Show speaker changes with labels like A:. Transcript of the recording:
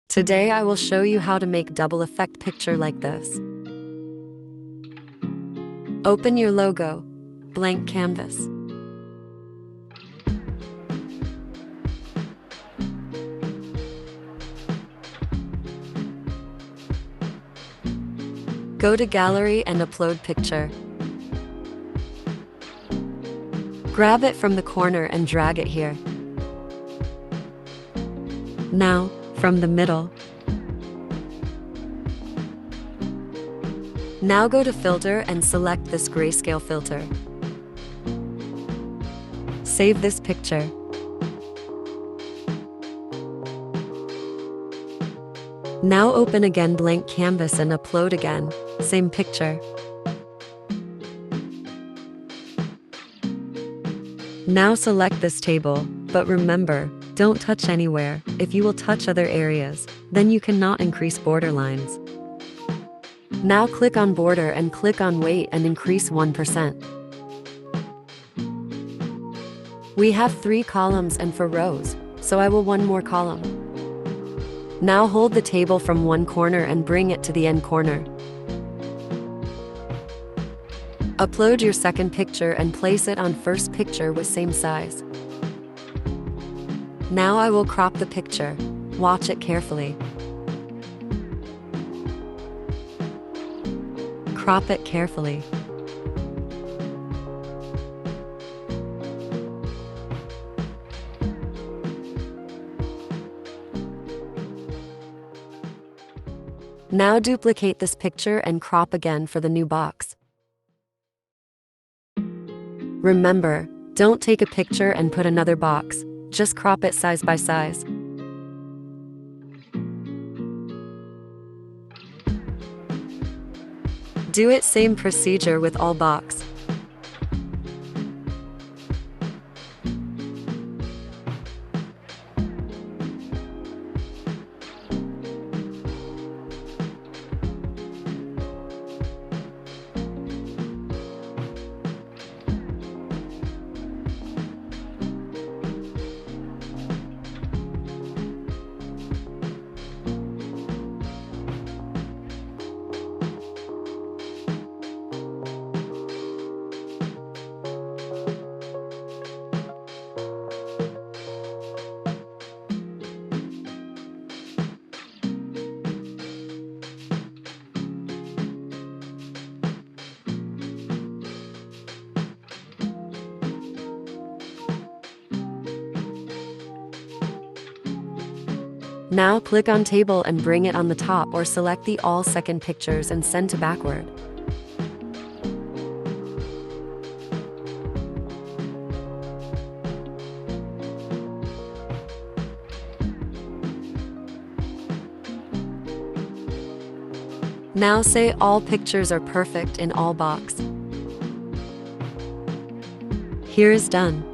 A: Today I will show you how to make double effect picture like this. Open your logo, blank canvas. Go to gallery and upload picture. Grab it from the corner and drag it here. Now, from the middle. Now go to filter and select this grayscale filter. Save this picture. Now open again blank canvas and upload again, same picture. Now select this table, but remember, don't touch anywhere. If you will touch other areas, then you cannot increase border lines. Now click on border and click on weight and increase 1%. We have 3 columns and 4 rows, so I will 1 more column. Now hold the table from one corner and bring it to the end corner. Upload your second picture and place it on first picture with same size. Now I will crop the picture. Watch it carefully. Crop it carefully. Now duplicate this picture and crop again for the new box. Remember, don't take a picture and put another box, just crop it size by size. Do it same procedure with all box. Now click on table and bring it on the top or select the all second pictures and send to backward. Now say all pictures are perfect in all box. Here is done.